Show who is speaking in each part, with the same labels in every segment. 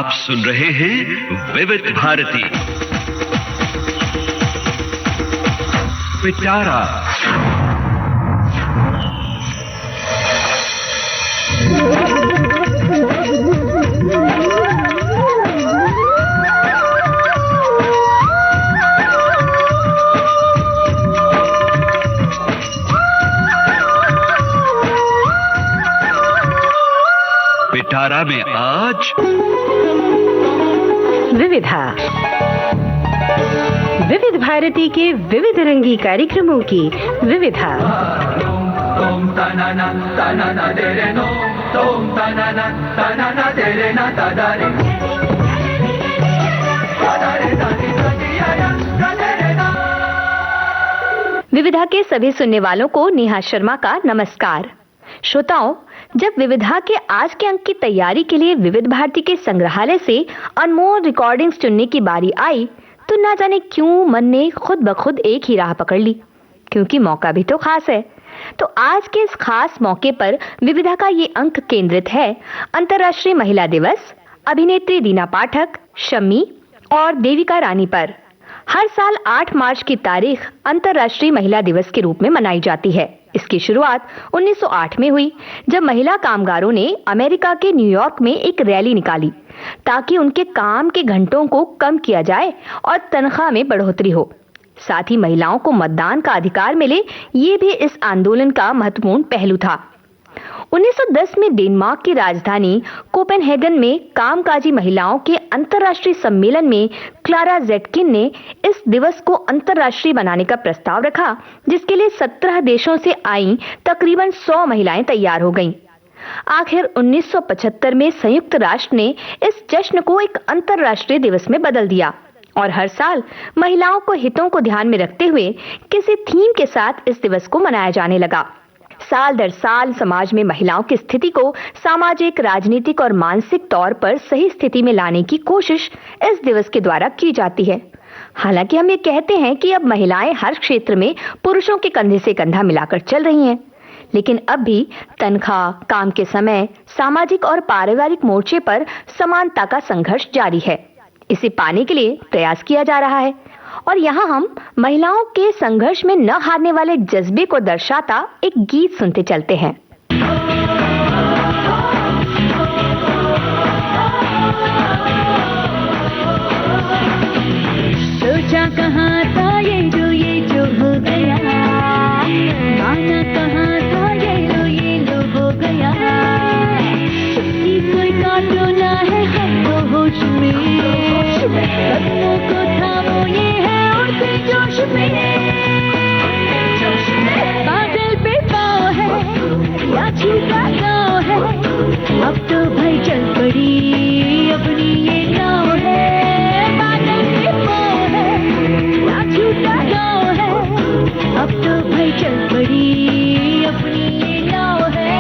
Speaker 1: आप सुन रहे हैं विविध भारती पिटारा। पिटारा में आज
Speaker 2: विविधा, विविध भारती के विविध रंगी कार्यक्रमों की विविधा। विविधा के सभी सुनने वालों को नेहा शर्मा का नमस्कार। श्रोताओं, जब विविधा के आज के अंक की तैयारी के लिए विविध भारती के संग्रहालय से अनमोल रिकॉर्डिंग्स चुनने की बारी आई तो ना जाने क्यों मन ने खुद ब खुद एक ही राह पकड़ ली, क्योंकि मौका भी तो खास है। तो आज के इस खास मौके पर विविधा का ये अंक केंद्रित है अंतर्राष्ट्रीय महिला दिवस, अभिनेत्री दीना पाठक, शम्मी और देविका रानी पर। हर साल 8 मार्च की तारीख अंतर्राष्ट्रीय महिला दिवस के रूप में मनाई जाती है। इसकी शुरुआत 1908 में हुई, जब महिला कामगारों ने अमेरिका के न्यूयॉर्क में एक रैली निकाली ताकि उनके काम के घंटों को कम किया जाए और तनख्वाह में बढ़ोतरी हो। साथ ही महिलाओं को मतदान का अधिकार मिले, ये भी इस आंदोलन का महत्वपूर्ण पहलू था। 1910 में डेनमार्क की राजधानी कोपेनहेगन में कामकाजी महिलाओं के अंतर्राष्ट्रीय सम्मेलन में क्लारा ज़ेटकिन ने इस दिवस को अंतर्राष्ट्रीय बनाने का प्रस्ताव रखा, जिसके लिए 17 देशों से आई तकरीबन 100 महिलाएं तैयार हो गईं। आखिर 1975 में संयुक्त राष्ट्र ने इस जश्न को एक अंतर्राष्ट्रीय दिवस में बदल दिया और हर साल महिलाओं को हितों को ध्यान में रखते हुए किसी थीम के साथ इस दिवस को मनाया जाने लगा। साल दर साल समाज में महिलाओं की स्थिति को सामाजिक, राजनीतिक और मानसिक तौर पर सही स्थिति में लाने की कोशिश इस दिवस के द्वारा की जाती है। हालांकि हम ये कहते हैं कि अब महिलाएं हर क्षेत्र में पुरुषों के कंधे से कंधा मिलाकर चल रही हैं, लेकिन अब भी तनख्वाह, काम के समय, सामाजिक और पारिवारिक मोर्चे पर समानता का संघर्ष जारी है। इसे पाने के लिए प्रयास किया जा रहा है और यहाँ हम महिलाओं के संघर्ष में न हारने वाले जज्बे को दर्शाता एक गीत सुनते चलते हैं।
Speaker 3: सोचा कहाँ था ये जो हो गया, आना कहाँ था ये लो हो गया। छुट्टी कोई काटो ना है हमको होश में, कदमों को थामो ये है उड़ते जोश में। बादल पे पाँव है या छूटा गाँव है, अब तो भाई चल पड़ी अपनी ये नाव है। बादल पे पाँव है या छूटा गाँव है, अब तो भाई चल पड़ी अपनी ये नाव है।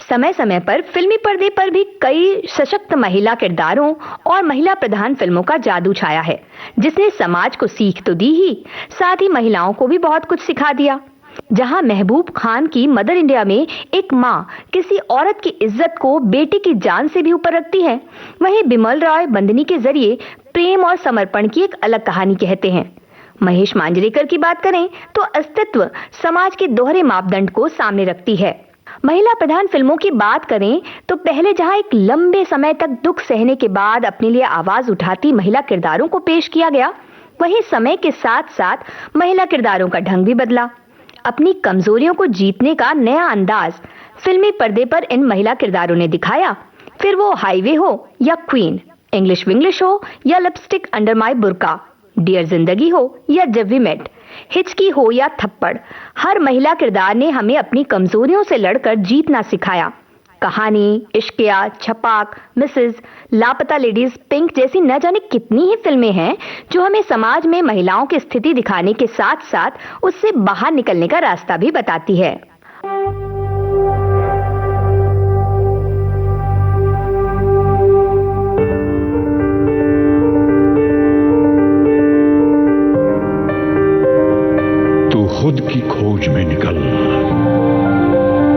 Speaker 2: समय समय पर फिल्मी पर्दे पर भी कई सशक्त महिला किरदारों और महिला प्रधान फिल्मों का जादू छाया है, जिसने समाज को सीख तो दी ही, साथ ही महिलाओं को भी बहुत कुछ सिखा दिया। जहां महबूब खान की मदर इंडिया में एक माँ किसी औरत की इज्जत को बेटे की जान से भी ऊपर रखती है, वहीं बिमल रॉय बंदनी के जरिए प्रेम और समर्पण की एक अलग कहानी कहते हैं। महेश मांजरेकर की बात करें तो अस्तित्व समाज के दोहरे मापदंड को सामने रखती है। महिला प्रधान फिल्मों की बात करें तो पहले जहां एक लंबे समय तक दुख सहने के बाद अपने लिए आवाज उठाती महिला किरदारों को पेश किया गया, वहीं समय के साथ साथ महिला किरदारों का ढंग भी बदला। अपनी कमजोरियों को जीतने का नया अंदाज फिल्मी पर्दे पर इन महिला किरदारों ने दिखाया, फिर वो हाईवे हो या क्वीन, इंग्लिश विंग्लिश हो या लिपस्टिक अंडर माय बुर्का, डियर जिंदगी हो या जब वी मेट, हिचकी हो या थप्पड़, हर महिला किरदार ने हमें अपनी कमजोरियों से लड़कर जीतना सिखाया। कहानी, इश्किया, छपाक, मिसेज, लापता लेडीज, पिंक जैसी न जाने कितनी ही फिल्में हैं जो हमें समाज में महिलाओं की स्थिति दिखाने के साथ साथ उससे बाहर निकलने का रास्ता भी बताती है।
Speaker 4: तू खुद की खोज में निकल,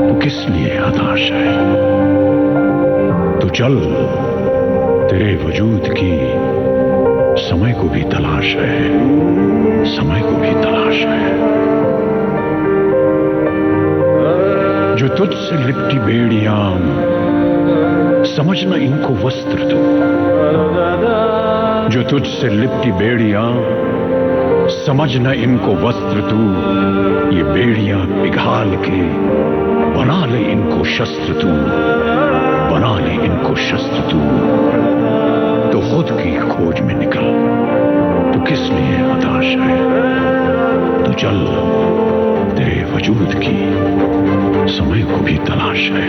Speaker 4: तू किस लिए हताश है? तू चल, तेरे वजूद की समय को भी तलाश है, समय को भी तलाश है। जो तुझसे लिपटी बेड़ियां, समझना इनको वस्त्र तू। जो तुझसे लिपटी बेड़ियां, समझना इनको वस्त्र तू। ये बेड़ियां पिघाल के बना ले इनको शस्त्र तू, बना ले इनको शस्त्र तू। तो खुद की खोज में निकल, तू किस लिए हताश है? तू चल, तेरे वजूद की समय को भी तलाश है,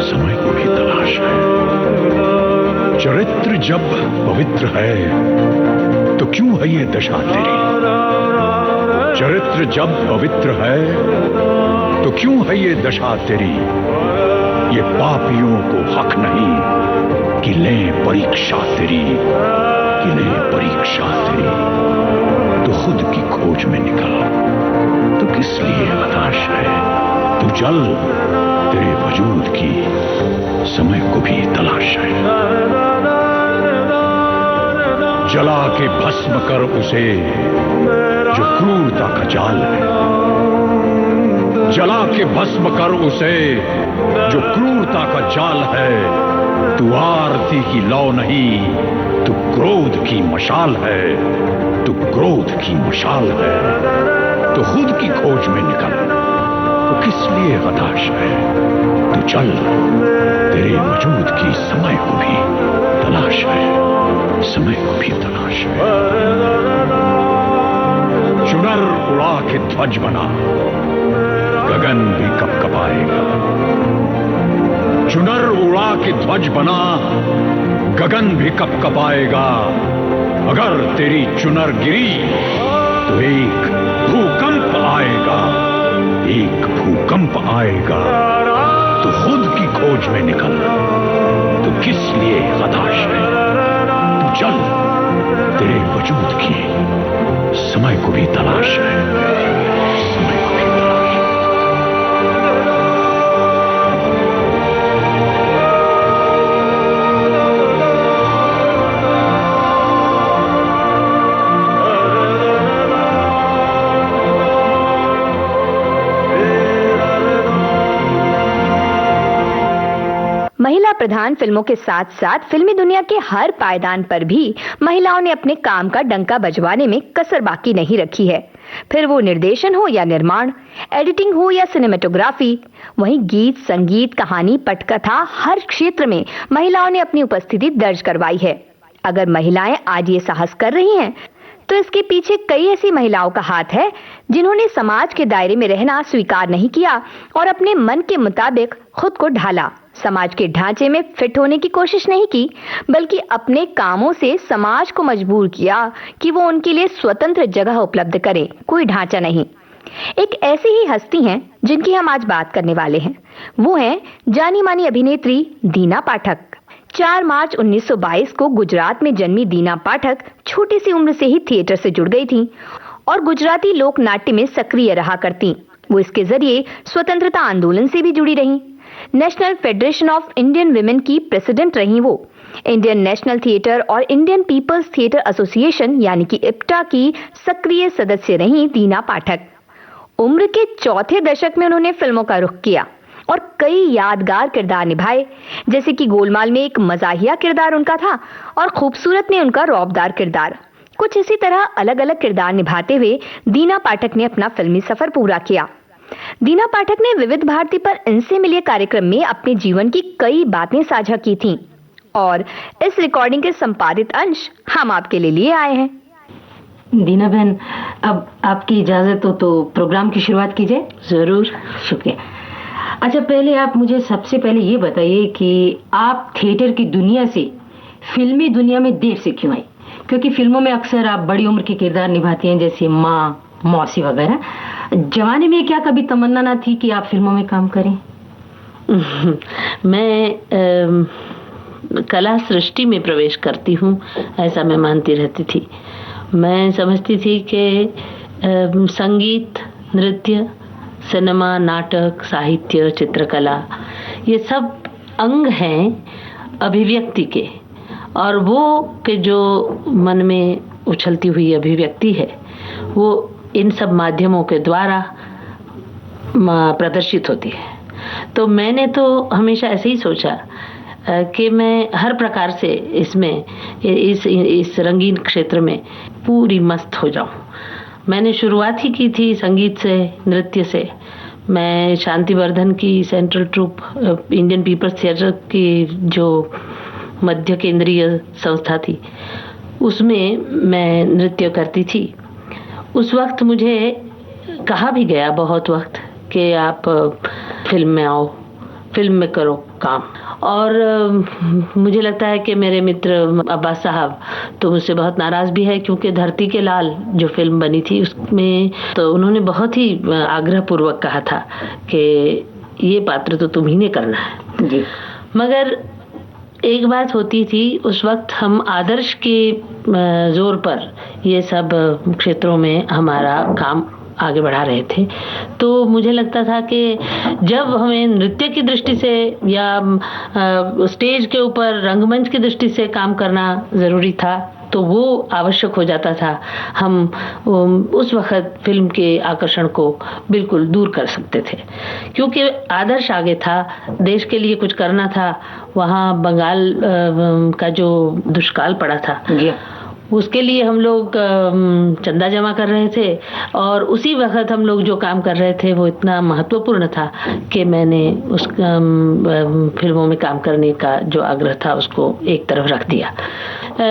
Speaker 4: समय को भी तलाश है। चरित्र जब पवित्र है तो क्यों है ये दशा तेरी? चरित्र जब पवित्र है तो क्यों है ये दशा तेरी? ये पापियों को हक नहीं कि लें परीक्षा तेरी, कि लें परीक्षा तेरी। तो खुद की खोज में निकल, तो किस लिए हताश है? तू चल, तेरे वजूद की समय को भी तलाश है। जला के भस्म कर उसे जो क्रूरता का जाल है, जला के भस्म कर उसे जो क्रूरता का जाल है। तू आरती की लौ नहीं, तू क्रोध की मशाल है, तू क्रोध की मशाल है। तो खुद की खोज में निकल, तो किस लिए हताश है? तू चल, तेरे वजूद की समय को भी तलाश है, समय को भी तलाश है। चुनर उड़ा के ध्वज बना, गगन भी कपकपाएगा। चुनर उड़ा के ध्वज बना, गगन भी कपकपाएगा। अगर तेरी चुनर गिरी तो एक भूकंप आएगा, एक भूकंप आएगा। तो खुद की खोज में निकल, तो किस लिए हताश है? तू चल, तेरे वजूद की समय को भी तलाश है, समय को भी तलाश है।
Speaker 2: महिला प्रधान फिल्मों के साथ साथ फिल्मी दुनिया के हर पायदान पर भी महिलाओं ने अपने काम का डंका बजवाने में कसर बाकी नहीं रखी है। फिर वो निर्देशन हो या निर्माण, एडिटिंग हो या सिनेमेटोग्राफी, वहीं गीत, संगीत, कहानी, पटकथा, हर क्षेत्र में महिलाओं ने अपनी उपस्थिति दर्ज करवाई है। अगर महिलाएं आज ये साहस कर रही हैं, तो इसके पीछे कई ऐसी महिलाओं का हाथ है जिन्होंने समाज के दायरे में रहना स्वीकार नहीं किया और अपने मन के मुताबिक खुद को ढाला। समाज के ढांचे में फिट होने की कोशिश नहीं की, बल्कि अपने कामों से समाज को मजबूर किया कि वो उनके लिए स्वतंत्र जगह उपलब्ध करे, कोई ढांचा नहीं। एक ऐसी ही हस्ती हैं जिनकी हम आज बात करने वाले हैं। वो हैं जानी मानी अभिनेत्री दीना पाठक। 4 मार्च 1922 को गुजरात में जन्मी दीना पाठक छोटी सी उम्र से ही थिएटर से जुड़ गई थीं और गुजराती लोक नाट्य में सक्रिय रहा करती। वो इसके जरिए स्वतंत्रता आंदोलन से भी जुड़ी रहीं। National federation of Indian women की प्रेसिडेंट रहीं वो। इंडियन नेशनल थिएटर और इंडियन पीपल्स थिएटर एसोसिएशन यानी कि इप्टा की सक्रिय सदस्य रहीं दीना पाठक। उम्र के चौथे दशक में उन्होंने फिल्मों का रुख किया और कई यादगार किरदार निभाए, जैसे कि गोलमाल में एक मजाहिया किरदार उनका था और खूबसूरत में उनका रौबदार किरदार। कुछ इसी तरह अलग अलग किरदार निभाते हुए दीना पाठक ने अपना फिल्मी सफर पूरा किया। दीना पाठक ने विविध भारती पर इनसे मिलिए कार्यक्रम में अपने जीवन की कई बातें साझा की थीं और इस रिकॉर्डिंग के संपादित अंश हम आपके लिए आए हैं।
Speaker 5: दीना बहन, अब आपकी इजाजत हो तो प्रोग्राम की शुरुआत की जाए। जरूर, शुक्रिया। अच्छा, पहले आप मुझे सबसे पहले ये बताइए कि आप थिएटर की दुनिया से फिल्मी दुनिया में देर से क्यों आई? क्योंकि फिल्मों में अक्सर आप बड़ी उम्र के किरदार निभाती हैं, जैसे माँ, मौसी वगैरह। जवानी में क्या कभी तमन्ना ना थी कि आप फिल्मों में काम करें?
Speaker 6: मैं कला सृष्टि में प्रवेश करती हूँ, ऐसा मैं मानती रहती थी। मैं समझती थी कि संगीत, नृत्य, सिनेमा, नाटक, साहित्य, चित्रकला, ये सब अंग हैं अभिव्यक्ति के, और वो कि जो मन में उछलती हुई अभिव्यक्ति है वो इन सब माध्यमों के द्वारा प्रदर्शित होती है। तो मैंने तो हमेशा ऐसे ही सोचा कि मैं हर प्रकार से इसमें इस रंगीन क्षेत्र में पूरी मस्त हो जाऊं। मैंने शुरुआत ही की थी संगीत से, नृत्य से। मैं शांतिवर्धन की central troupe Indian People's Theatre की जो मध्य केंद्रीय संस्था थी, उसमें मैं नृत्य करती थी। उस वक्त मुझे कहा भी गया बहुत वक्त कि आप फिल्म में आओ, फिल्म में करो काम। और मुझे लगता है कि मेरे मित्र अब्बास साहब तो मुझसे बहुत नाराज भी है, क्योंकि धरती के लाल जो फिल्म बनी थी उसमें तो उन्होंने बहुत ही आग्रह पूर्वक कहा था कि ये पात्र तो तुम्ही ने करना है जी। मगर एक बात होती थी, उस वक्त हम आदर्श के जोर पर ये सब क्षेत्रों में हमारा काम आगे बढ़ा रहे थे। तो मुझे लगता था कि जब हमें नृत्य की दृष्टि से या स्टेज के ऊपर रंगमंच की दृष्टि से काम करना ज़रूरी था, तो वो आवश्यक हो जाता था। हम उस वक्त फिल्म के आकर्षण को बिल्कुल दूर कर सकते थे, क्योंकि आदर्श आगे था, देश के लिए कुछ करना था। वहाँ बंगाल का जो दुष्काल पड़ा था, उसके लिए हम लोग चंदा जमा कर रहे थे, और उसी वक्त हम लोग जो काम कर रहे थे वो इतना महत्वपूर्ण था कि मैंने उस फिल्मों में काम करने का जो आग्रह था उसको एक तरफ रख दिया।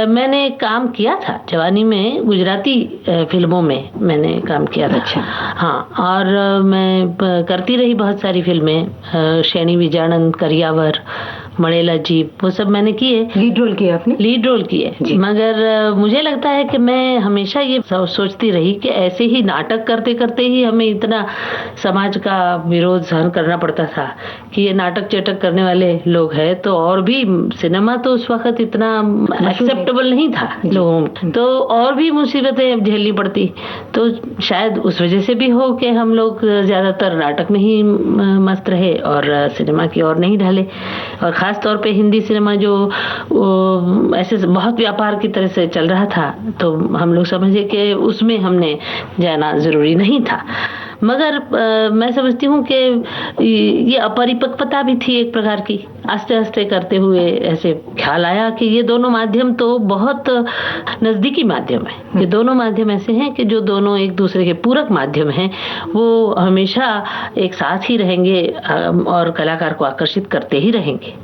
Speaker 6: मैंने काम किया था जवानी में, गुजराती फिल्मों में मैंने काम किया था। अच्छा। हाँ, और मैं करती रही बहुत सारी फिल्में, शैनी विजयानंद, करियावर, मणेला जीप, वो सब मैंने किए। लीड रोल किए आपने? लीड रोल किए। मगर मुझे लगता है कि मैं हमेशा ये सोचती रही कि ऐसे ही नाटक करते करते ही हमें इतना समाज का विरोध सहन करना पड़ता था कि ये नाटक चटक करने वाले लोग हैं, तो और भी सिनेमा तो उस वक्त इतना एक्सेप्टेबल नहीं था लोगों में, तो और भी मुसीबतें झेलनी पड़ती। तो शायद उस वजह से भी हो कि हम लोग ज्यादातर नाटक में ही मस्त रहे और सिनेमा की ओर नहीं ढले। और खास तौर पे हिंदी सिनेमा जो ऐसे बहुत व्यापार की तरह से चल रहा था, तो हम लोग समझे कि उसमें हमने जाना जरूरी नहीं था। मगर मैं समझती हूँ कि ये अपरिपक्वता भी थी एक प्रकार की। आस्ते आस्ते करते हुए ऐसे ख्याल आया कि ये दोनों माध्यम तो बहुत नज़दीकी माध्यम है। ये दोनों माध्यम ऐसे हैं कि जो दोनों एक दूसरे के पूरक माध्यम हैं, वो हमेशा एक साथ ही रहेंगे और कलाकार को आकर्षित करते ही रहेंगे।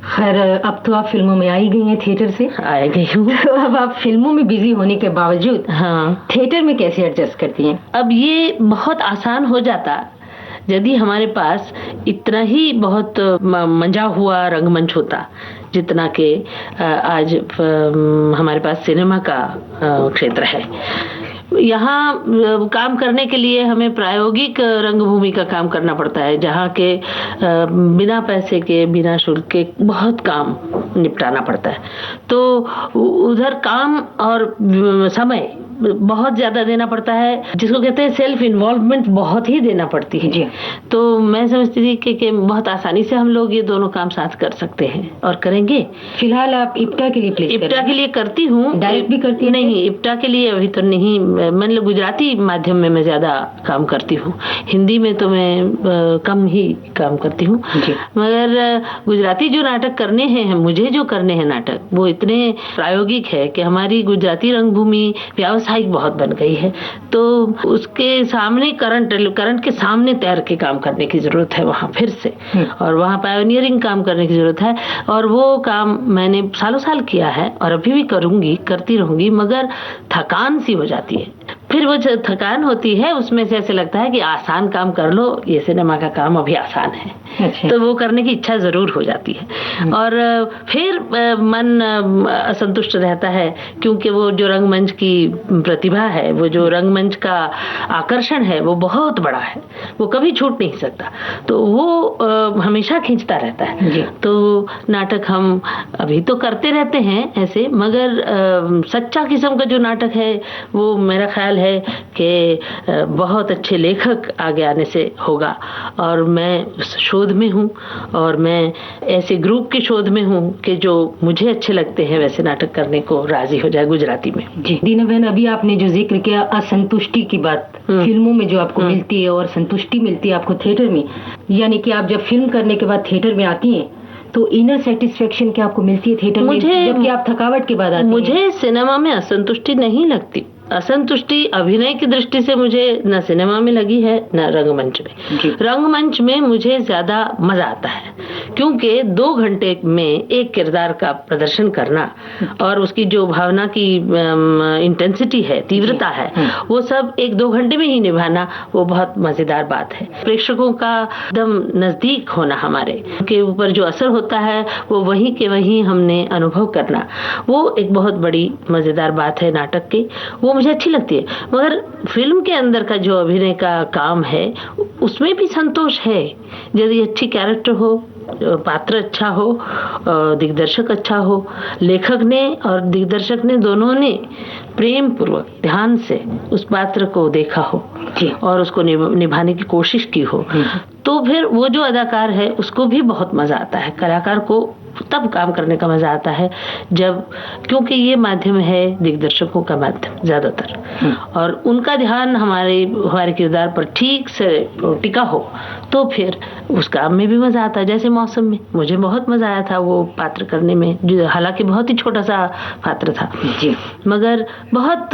Speaker 5: खैर, अब तो आप फिल्मों में आई गई हैं, थिएटर से
Speaker 6: आ गई हूँ।
Speaker 5: तो अब आप फिल्मों में बिजी होने के बावजूद
Speaker 6: हाँ,
Speaker 5: थिएटर में कैसे एडजस्ट करती हैं?
Speaker 6: अब ये बहुत आसान हो जाता यदि हमारे पास इतना ही बहुत मंजा हुआ रंगमंच होता जितना कि आज हमारे पास सिनेमा का क्षेत्र है। यहाँ काम करने के लिए हमें प्रायोगिक रंगभूमि का काम करना पड़ता है, जहाँ के बिना पैसे के, बिना शुल्क के बहुत काम निपटाना पड़ता है। तो उधर काम और समय बहुत ज्यादा देना पड़ता है, जिसको कहते हैं सेल्फ इन्वॉल्वमेंट बहुत ही देना पड़ती है।
Speaker 5: जी।
Speaker 6: तो मैं समझती थी कि बहुत आसानी से हम लोग ये दोनों काम साथ कर सकते हैं और करेंगे।
Speaker 5: फिलहाल आप इप्टा के लिए प्ले
Speaker 6: इप्टा के लिए करती हूँ।
Speaker 5: डायरेक्ट भी करती हैं?
Speaker 6: नहीं, इप्टा के लिए अभी तो नहीं। मतलब गुजराती माध्यम में मैं ज्यादा काम करती हूँ, हिंदी में तो मैं कम ही काम करती हूँ। मगर गुजराती जो नाटक करने हैं, मुझे जो करने हैं नाटक, वो इतने प्रायोगिक है कि हमारी गुजराती रंगभूमि व्यावसायिक बहुत बन गई है। तो उसके सामने करंट के सामने तैर के काम करने की जरूरत है वहाँ फिर से, और वहाँ पायोनियरिंग काम करने की जरूरत है। और वो काम मैंने सालों साल किया है और अभी भी करती रहूंगी, मगर थकान सी हो जाती है। फिर वो जो थकान होती है उसमें से ऐसे लगता है कि आसान काम कर लो, ये सिनेमा का काम अभी आसान है।
Speaker 5: अच्छा।
Speaker 6: तो वो करने की इच्छा जरूर हो जाती है। और फिर मन असंतुष्ट रहता है, क्योंकि वो जो रंगमंच की प्रतिभा है, वो जो रंगमंच का आकर्षण है, वो बहुत बड़ा है, वो कभी छूट नहीं सकता। तो वो हमेशा खींचता रहता है। तो नाटक हम अभी तो करते रहते हैं ऐसे, मगर सच्चा किस्म का जो नाटक है वो मेरा ख्याल है कि बहुत अच्छे लेखक आगे आने से होगा। और मैं उस शोध में हूँ, और मैं ऐसे ग्रुप के शोध में हूँ कि जो मुझे अच्छे लगते हैं वैसे नाटक करने को राजी हो जाए गुजराती में।
Speaker 5: जी दीना बहन, अभी आपने जो जिक्र किया असंतुष्टि की बात, फिल्मों में जो आपको मिलती है और संतुष्टि मिलती है आपको थिएटर में, यानी कि आप जब फिल्म करने के बाद थिएटर में आती हैं तो इनर सेटिस्फेक्शन क्या आपको मिलती है थिएटर में, जबकि आप थकावट के बाद आती हैं?
Speaker 6: मुझे सिनेमा में असंतुष्टि नहीं लगती। असंतुष्टि अभिनय की दृष्टि से मुझे न सिनेमा में लगी है न रंगमंच में। रंगमंच में मुझे ज्यादा मजा आता है, क्योंकि 2 घंटे में एक किरदार का प्रदर्शन करना और उसकी जो भावना की इंटेंसिटी है, तीव्रता है, वो सब 1-2 घंटे में ही निभाना, वो बहुत मजेदार बात है। प्रेक्षकों का एकदम नजदीक होना, हमारे के ऊपर जो असर होता है वो वहीं के वहीं हमने अनुभव करना, वो एक बहुत बड़ी मजेदार बात है नाटक की। वो मुझे अच्छी लगती है। मगर फिल्म के अंदर का जो अभिनय का काम है उसमें भी संतोष है। यदि अच्छी कैरेक्टर हो, पात्र अच्छा हो, दिग्दर्शक अच्छा हो, लेखक ने और दिग्दर्शक ने दोनों ने प्रेम पूर्वक ध्यान से उस पात्र को देखा हो और उसको निभाने की कोशिश की हो, तो फिर वो जो अदाकार है उसको भी बहुत मजा आता है। कलाकार को तब काम करने का मजा आता है जब, क्योंकि ये माध्यम है दिग्दर्शकों का माध्यम ज्यादातर, और उनका ध्यान हमारे किरदार पर ठीक से टिका हो, तो फिर उस काम में भी मजा आता है। जैसे मौसम में मुझे बहुत मजा आया था वो पात्र करने में, जो हालांकि बहुत ही छोटा सा पात्र था जी, मगर बहुत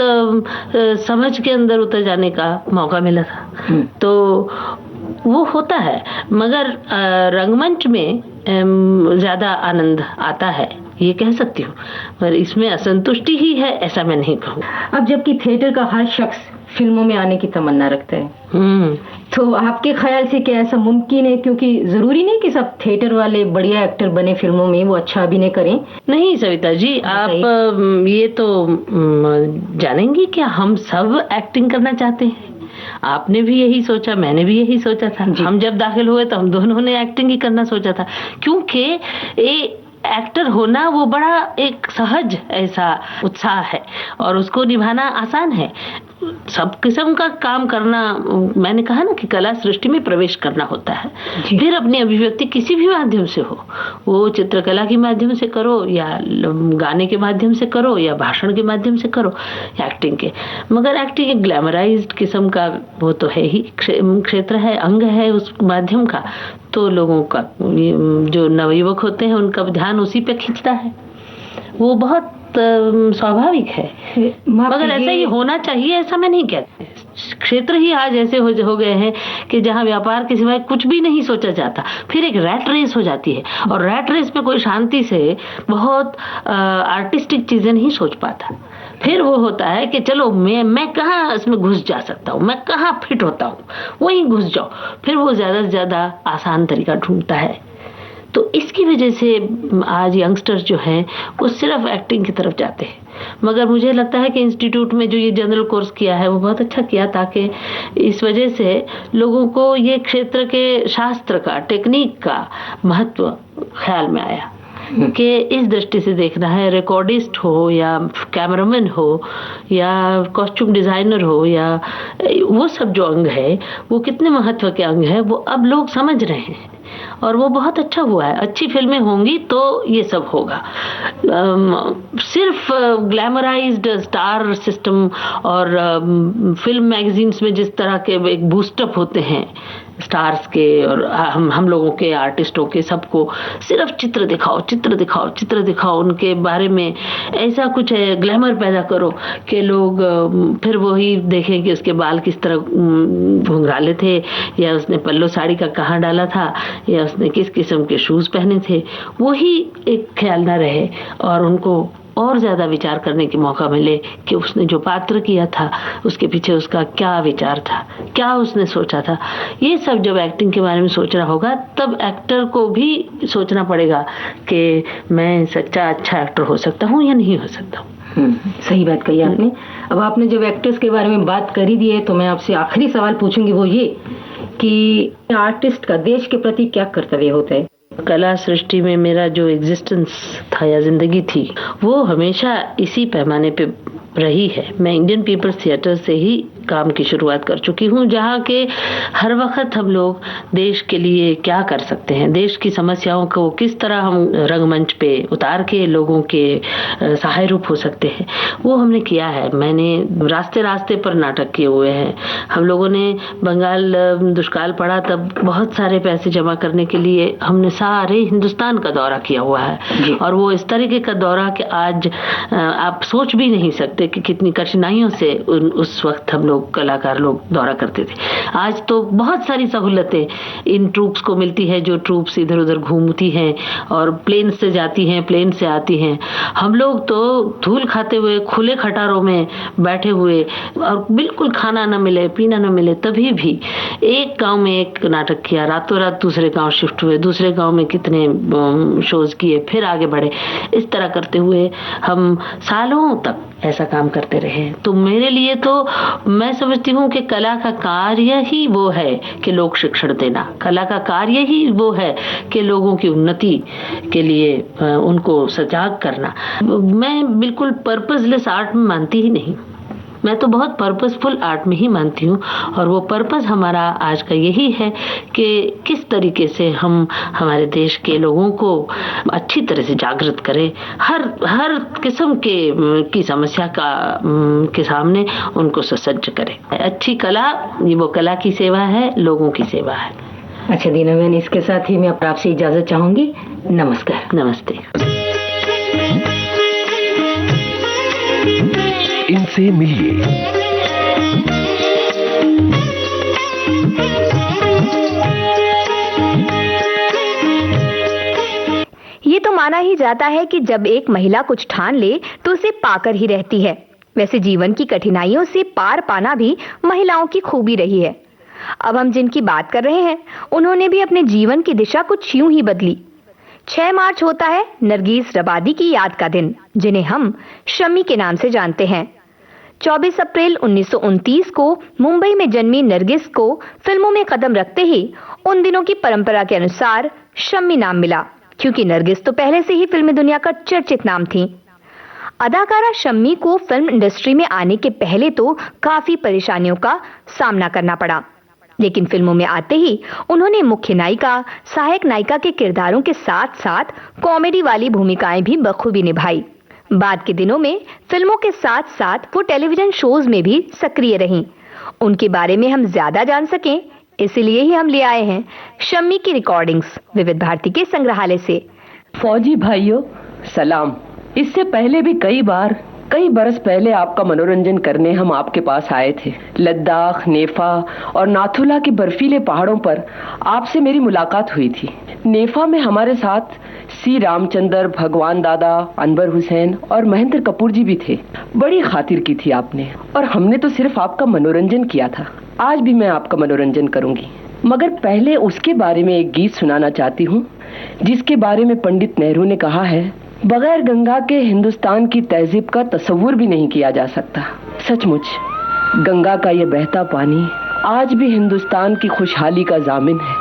Speaker 6: समझ के अंदर उतर जाने का मौका मिला था। तो वो होता है, मगर रंगमंच में ज्यादा आनंद आता है, ये कह सकती हूँ। पर इसमें असंतुष्टि ही है ऐसा मैं नहीं कहूँ।
Speaker 5: अब जबकि थिएटर का हर शख्स फिल्मों में आने की तमन्ना रखता है, तो आपके ख्याल से क्या ऐसा मुमकिन है? क्योंकि जरूरी नहीं कि सब थिएटर वाले बढ़िया एक्टर बने फिल्मों में, वो अच्छा अभिनय करें।
Speaker 6: नहीं सविता जी, आप ये तो जानेंगी क्या, हम सब एक्टिंग करना चाहते हैं। आपने भी यही सोचा, मैंने भी यही सोचा था। हम जब दाखिल हुए तो हम दोनों ने एक्टिंग ही करना सोचा था, क्योंकि एक्टर होना वो बड़ा एक सहज ऐसा उत्साह है और उसको निभाना आसान है। सब किस्म का काम करना, मैंने कहा ना कि कला सृष्टि में प्रवेश करना होता है। फिर अपनी अभिव्यक्ति किसी भी माध्यम से हो, वो चित्रकला के माध्यम से करो या गाने के माध्यम से करो या भाषण के माध्यम से करो या एक्टिंग के, मगर एक्टिंग एक ग्लैमराइज्ड किस्म का वो तो है ही, क्षेत्र है, अंग है उस माध्यम का। तो लोगों का जो नवयुवक होते हैं उनका ध्यान उसी पे खींचता है, वो बहुत स्वाभाविक है। मगर ऐसा ही होना चाहिए ऐसा मैं नहीं कहती। क्षेत्र ही आज ऐसे हो गए हैं कि जहाँ व्यापार के सिवाय कुछ भी नहीं सोचा जाता, फिर एक रैट रेस हो जाती है, और रैट रेस में कोई शांति से बहुत आर्टिस्टिक चीजें नहीं सोच पाता। फिर वो होता है कि चलो मैं कहाँ इसमें घुस जा सकता हूँ, मैं कहाँ फिट होता हूँ, वहीं घुस जाओ। फिर वो ज्यादा से ज्यादा आसान तरीका ढूंढता है। तो इसकी वजह से आज यंगस्टर्स जो हैं वो सिर्फ एक्टिंग की तरफ जाते हैं। मगर मुझे लगता है कि इंस्टीट्यूट में जो ये जनरल कोर्स किया है वो बहुत अच्छा किया, ताकि इस वजह से लोगों को ये क्षेत्र के शास्त्र का, टेक्निक का महत्व ख्याल में आया। कि इस दृष्टि से देखना है, रिकॉर्डिस्ट हो या कैमरामैन हो या कॉस्ट्यूम डिजाइनर हो या वो सब जो अंग है वो कितने महत्व के अंग है वो अब लोग समझ रहे हैं और वो बहुत अच्छा हुआ है। अच्छी फिल्में होंगी तो ये सब होगा। सिर्फ ग्लैमराइज्ड स्टार सिस्टम और फिल्म मैगजीन्स में जिस तरह के एक बूस्टअप होते हैं स्टार्स के और हम लोगों के आर्टिस्टों के, सबको सिर्फ चित्र दिखाओ चित्र दिखाओ चित्र दिखाओ, उनके बारे में ऐसा कुछ है, ग्लैमर पैदा करो कि लोग फिर वही देखें कि उसके बाल किस तरह घुंघराले थे या उसने पल्लो साड़ी का कहाँ डाला था या उसने किस किस्म के शूज पहने थे, वही एक ख्याल ना रहे और उनको और ज्यादा विचार करने की मौका मिले कि उसने जो पात्र किया था उसके पीछे उसका क्या विचार था, क्या उसने सोचा था। ये सब जब एक्टिंग के बारे में सोचना होगा तब एक्टर को भी सोचना पड़ेगा कि मैं सच्चा अच्छा एक्टर हो सकता हूँ या नहीं हो सकता हूँ।
Speaker 5: सही बात कही आपने। अब आपने जब एक्टर्स के बारे में बात कर ही दी है तो मैं आपसे आखिरी सवाल पूछूंगी, वो ये कि आर्टिस्ट का देश के प्रति क्या कर्तव्य होता है?
Speaker 6: कला सृष्टि में मेरा जो एग्जिस्टेंस था या जिंदगी थी वो हमेशा इसी पैमाने पे रही है। मैं इंडियन पीपल्स थिएटर से ही काम की शुरुआत कर चुकी हूँ, जहाँ के हर वक्त हम लोग देश के लिए क्या कर सकते हैं, देश की समस्याओं को किस तरह हम रंगमंच पे उतार के लोगों के सहाय रूप हो सकते हैं, वो हमने किया है। मैंने रास्ते रास्ते पर नाटक किए हुए हैं। हम लोगों ने बंगाल दुष्काल पड़ा तब बहुत सारे पैसे जमा करने के लिए हमने सारे हिंदुस्तान का दौरा किया हुआ है और वो इस तरीके का दौरा कि आज आप सोच भी नहीं सकते कि कितनी कठिनाइयों से उस वक्त हम लोग कलाकार लोग दौरा करते थे। आज तो बहुत सारी सहूलतें इन ट्रूप्स को मिलती है जो ट्रूप्स इधर उधर घूमती हैं और प्लेन से जाती हैं, प्लेन से आती हैं। हम लोग तो धूल खाते हुए खुले खटारों में बैठे हुए और बिल्कुल खाना न मिले पीना न मिले तभी भी एक गांव में एक नाटक किया, रातों रात दूसरे गांव शिफ्ट हुए, दूसरे गांव में कितने शोज किए, फिर आगे बढ़े। इस तरह करते हुए हम सालों तक ऐसा काम करते रहे। तो मेरे लिए तो मैं समझती हूँ कि कला का कार्य ही वो है कि लोक शिक्षण देना, कला का कार्य ही वो है कि लोगों की उन्नति के लिए उनको सजाग करना। मैं बिल्कुल पर्पसलेस आर्ट में मानती ही नहीं, मैं तो बहुत पर्पसफुल आर्ट में ही मानती हूँ और वो पर्पस हमारा आज का यही है कि किस तरीके से हम हमारे देश के लोगों को अच्छी तरह से जागृत करें, हर किस्म की समस्या के सामने उनको ससज्ज करें। अच्छी कला ये वो कला की सेवा है, लोगों की सेवा है।
Speaker 5: अच्छा दीना बहन, इसके साथ ही मैं आपसे इजाजत चाहूंगी। नमस्कार।
Speaker 6: नमस्ते।
Speaker 1: इनसे मिलिए।
Speaker 2: ये तो माना ही जाता है कि जब एक महिला कुछ ठान ले तो उसे पाकर ही रहती है। वैसे जीवन की कठिनाइयों से पार पाना भी महिलाओं की खूबी रही है। अब हम जिनकी बात कर रहे हैं उन्होंने भी अपने जीवन की दिशा कुछ यूं ही बदली। 6 मार्च होता है नरगिस रबादी की याद का दिन, जिन्हें हम शम्मी के नाम से जानते हैं। 24 अप्रैल 1929 को मुंबई में जन्मी नरगिस को फिल्मों में कदम रखते ही उन दिनों की परंपरा के अनुसार शम्मी नाम मिला, क्योंकि नरगिस तो पहले से ही फिल्म दुनिया का चर्चित नाम थी। अदाकारा शम्मी को फिल्म इंडस्ट्री में आने के पहले तो काफी परेशानियों का सामना करना पड़ा, लेकिन फिल्मों में आते ही उन्होंने मुख्य नायिका, सहायक नायिका के किरदारों के साथ साथ कॉमेडी वाली भूमिकाएं भी बखूबी निभाई। बाद के दिनों में फिल्मों के साथ साथ वो टेलीविजन शोज में भी सक्रिय रहीं। उनके बारे में हम ज्यादा जान सकें इसलिए ही हम ले आए हैं शम्मी की रिकॉर्डिंग्स विविध भारती के संग्रहालय से।
Speaker 7: फौजी भाइयों सलाम। इससे पहले भी कई बरस पहले आपका मनोरंजन करने हम आपके पास आए थे। लद्दाख, नेफा और नाथुला के बर्फीले पहाड़ों पर आपसे मेरी मुलाकात हुई थी। नेफा में हमारे साथ सी रामचंद्र, भगवान दादा, अनवर हुसैन और महेंद्र कपूर जी भी थे। बड़ी खातिर की थी आपने और हमने तो सिर्फ आपका मनोरंजन किया था। आज भी मैं आपका मनोरंजन करूंगी, मगर पहले उसके बारे में एक गीत सुनाना चाहती हूँ जिसके बारे में पंडित नेहरू ने कहा है, बगैर गंगा के हिंदुस्तान की तहजीब का तस्वुर भी नहीं किया जा सकता। सचमुच गंगा का ये बहता पानी आज भी हिंदुस्तान की खुशहाली का जामिन है।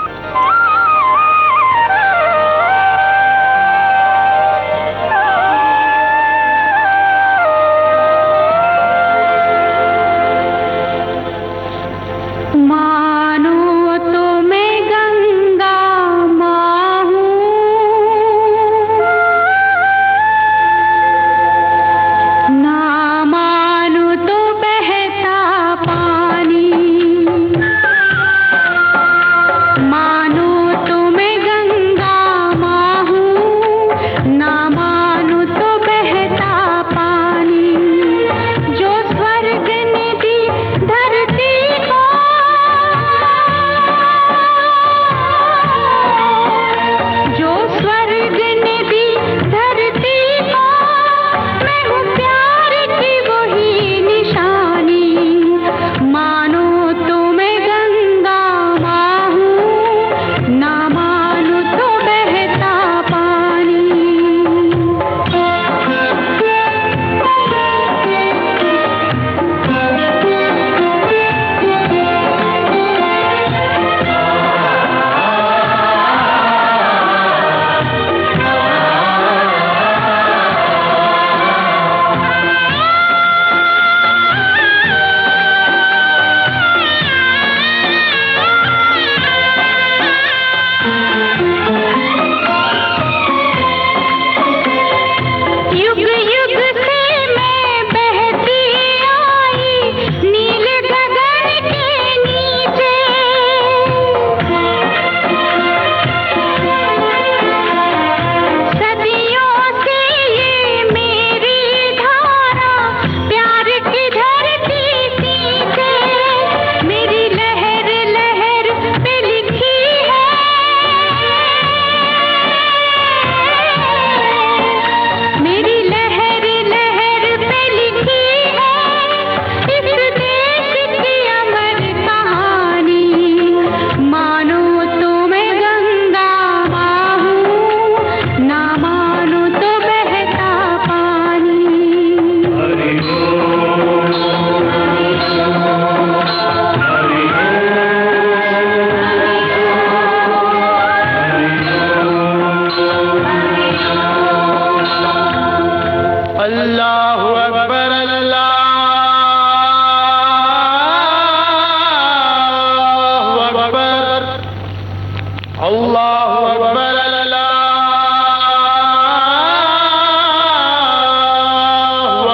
Speaker 8: अल्लाहु अकबर अल्लाहु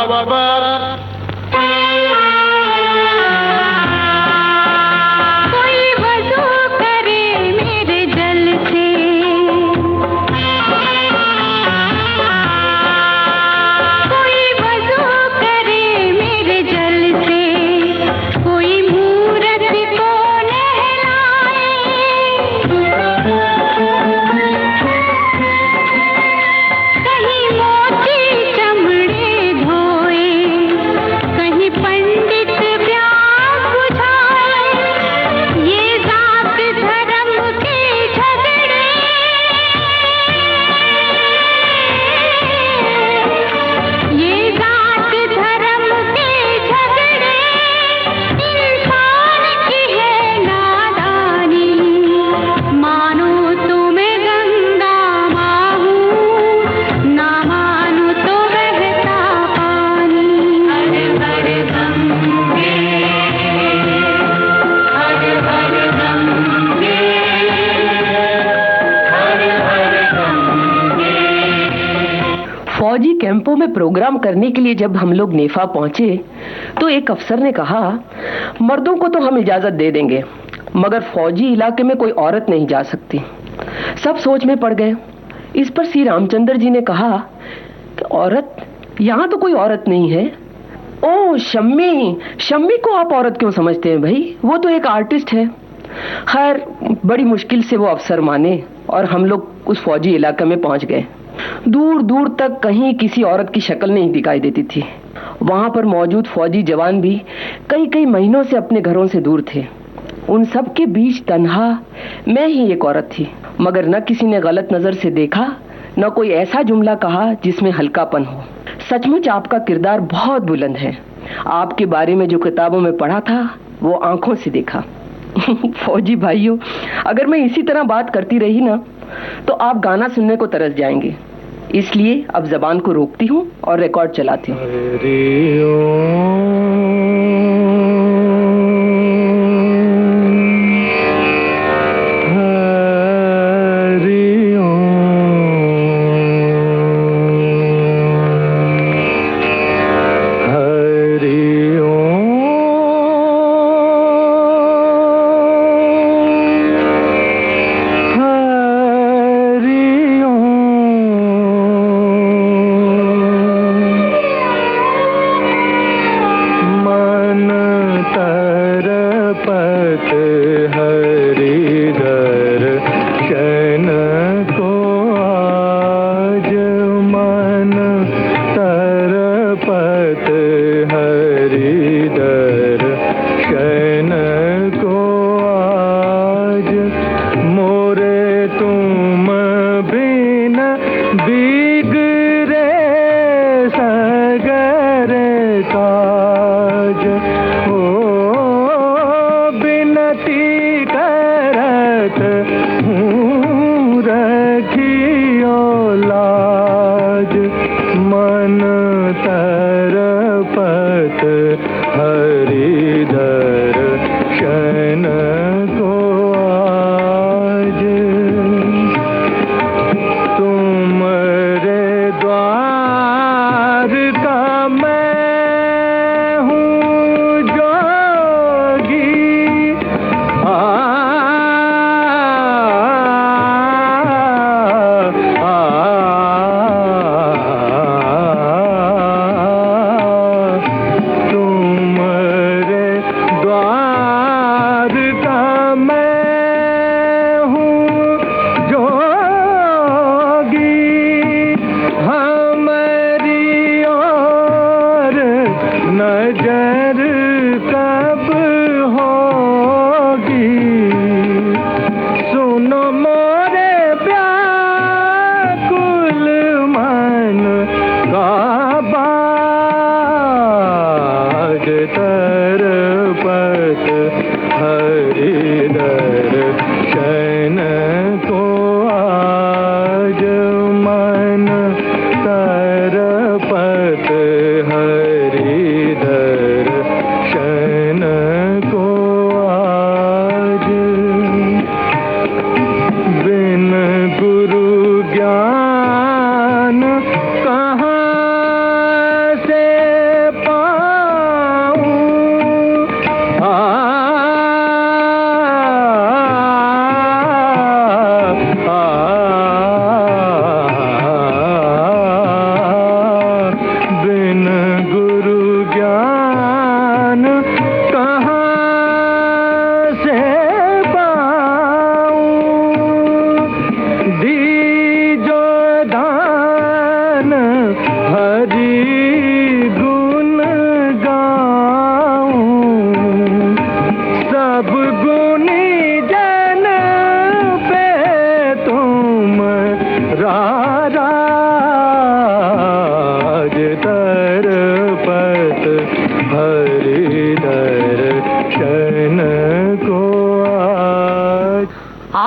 Speaker 8: अकबर।
Speaker 3: कोई वज़ू करे मेरे जल से, कोई वज़ू करे मेरे जल से, कोई मूरत को नहलाए, कहीं मोती चमड़े धोए, कहीं पंडित प्यास बुझाए। ये जात धर्म के झगड़े, ये जात धर्म के झगड़े, इंसान की है नादानी। मानो तो मैं गंगा माँ हूँ, ना मानो तो बहता पानी। हर हर गंगे, हर हर गंगे, हर हर गंगे।
Speaker 7: फौजी कैंपों में प्रोग्राम करने के लिए जब हम लोग नेफा पहुंचे तो एक अफसर ने कहा, मर्दों को तो हम इजाजत दे देंगे, मगर फौजी इलाके में कोई औरत नहीं जा सकती। सब सोच में पड़ गए। इस पर श्री रामचंद्र जी ने कहा कि औरत, यहाँ तो कोई औरत नहीं है। ओ शम्मी, शम्मी को आप औरत क्यों समझते हैं भाई, वो तो एक आर्टिस्ट है। खैर बड़ी मुश्किल से वो अफसर माने और हम लोग उस फौजी इलाके में पहुंच गए। दूर दूर तक कहीं किसी औरत की शक्ल नहीं दिखाई देती थी। वहां पर मौजूद फौजी जवान भी कई कई महीनों से अपने घरों से दूर थे। उन सब के बीच तन्हा मैं ही एक औरत थी, मगर न किसी ने गलत नजर से देखा, न कोई ऐसा जुमला कहा जिसमें हल्कापन हो। सचमुच आपका किरदार बहुत बुलंद है। आपके बारे में जो किताबों में पढ़ा था वो आंखों से देखा। फौजी भाइयों, अगर मैं इसी तरह बात करती रही ना तो आप गाना सुनने को तरस जाएंगे। इसलिए अब जबान को रोकती हूँ और रिकॉर्ड चलाती हूँ।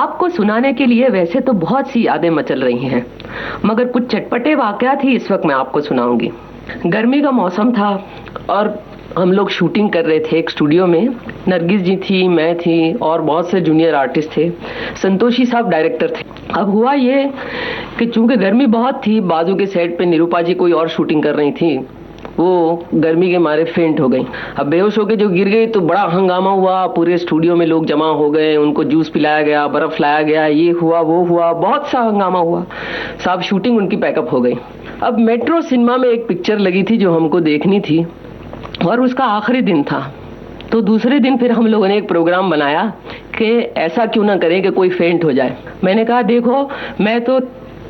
Speaker 7: आपको सुनाने के लिए वैसे तो बहुत सी यादें मचल रही हैं, मगर कुछ चटपटे वाकयात ही इस वक्त मैं आपको सुनाऊंगी। गर्मी का मौसम था और हम लोग शूटिंग कर रहे थे एक स्टूडियो में। नरगिस जी थी, मैं थी और बहुत से जूनियर आर्टिस्ट थे। संतोषी साहब डायरेक्टर थे। अब हुआ ये कि चूंकि गर्मी बहुत थी, बाजू के सेट पे निरूपा जी कोई और शूटिंग कर रही थी, वो गर्मी के मारे फेंट हो गई। अब बेहोश होकर जो गिर गई तो बड़ा हंगामा हुआ, पूरे स्टूडियो में लोग जमा हो गए, उनको जूस पिलाया गया, बर्फ लाया गया, ये हुआ वो हुआ, बहुत सा हंगामा हुआ। साहब शूटिंग उनकी पैकअप हो गई। अब मेट्रो सिनेमा में एक पिक्चर लगी थी जो हमको देखनी थी और उसका आखिरी दिन था। तो दूसरे दिन फिर हम लोगों ने एक प्रोग्राम बनाया कि ऐसा क्यों ना करें कि कोई फेंट हो जाए। मैंने कहा देखो, मैं तो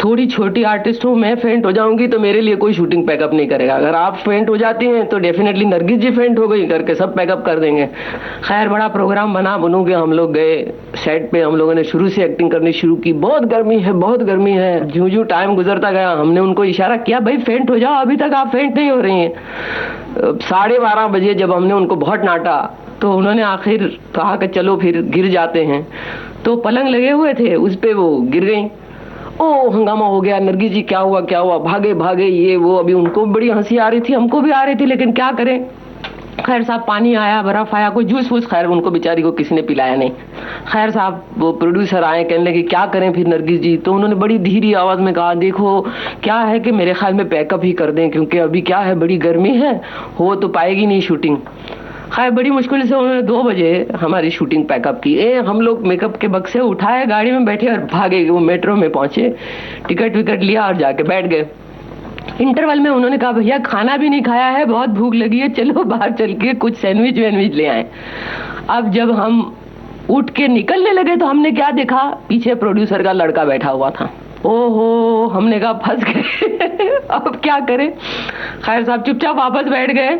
Speaker 7: थोड़ी छोटी आर्टिस्ट हूँ, मैं फेंट हो जाऊंगी तो मेरे लिए कोई शूटिंग पैकअप नहीं करेगा। अगर आप फेंट हो जाती हैं तो डेफिनेटली नरगिस जी फेंट हो गई करके सब पैकअप कर देंगे। खैर बड़ा प्रोग्राम बना बनू के हम लोग गए सेट पे। हम लोगों ने शुरू से एक्टिंग करनी शुरू की। बहुत गर्मी है, बहुत गर्मी है। ज्यों टाइम गुजरता गया हमने उनको इशारा किया, भाई फेंट हो जाओ, अभी तक आप फेंट नहीं हो रही हैं। 12:30 बजे जब हमने उनको बहुत डांटा तो उन्होंने आखिर कहा कि चलो फिर गिर जाते हैं। तो पलंग लगे हुए थे, उस पे वो गिर गई। ओ हंगामा हो गया, नरगिस जी क्या हुआ क्या हुआ, भागे भागे ये वो। अभी उनको बड़ी हंसी आ रही थी, हमको भी आ रही थी, लेकिन क्या करें। खैर साहब पानी आया, बर्फ आया, कोई जूस वूस, खैर उनको बेचारी को किसी ने पिलाया नहीं। खैर साहब वो प्रोड्यूसर आए, कहने लगे क्या करें फिर नरगिस जी। तो उन्होंने बड़ी धीरी आवाज में कहा, देखो क्या है कि मेरे ख्याल में पैकअप ही कर दें, क्योंकि अभी क्या है बड़ी गर्मी है, हो तो पाएगी नहीं शूटिंग। खैर बड़ी मुश्किल से उन्होंने 2 बजे हमारी शूटिंग पैकअप की। हम लोग मेकअप के बक्से उठाए, गाड़ी में बैठे और भागे। वो मेट्रो में पहुंचे, टिकट विकट लिया और जाके बैठ गए। इंटरवल में उन्होंने कहा भैया खाना भी नहीं खाया है, बहुत भूख लगी है, चलो बाहर चल के कुछ सैंडविच वैंडविच ले आए। अब जब हम उठ के निकलने लगे तो हमने क्या देखा, पीछे प्रोड्यूसर का लड़का बैठा हुआ था। ओहो, हमने कहा फंस गए। अब क्या करें। खैर साहब चुपचाप वापस बैठ गए,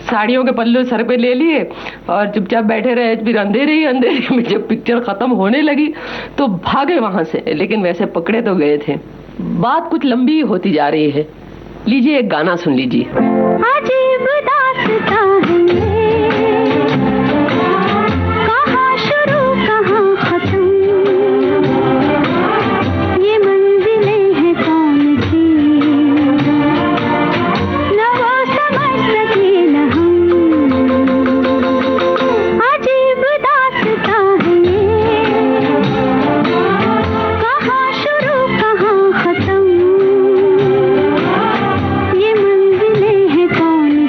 Speaker 7: साड़ियों के पल्लू सर पे ले लिए और चुपचाप बैठे रहे। फिर अंधेरे में जब पिक्चर खत्म होने लगी तो भागे वहां से, लेकिन वैसे पकड़े तो गए थे। बात कुछ लंबी होती जा रही है, लीजिए एक गाना सुन लीजिए।
Speaker 3: अजीब दास्तां है ये, कहाँ शुरू कहाँ खत्म, ये मंजिलें हैं कौन सी, न वो समझ सके न हम। अजीब दास्तां है ये, कहाँ शुरू कहाँ खत्म, ये मंजिलें हैं कौन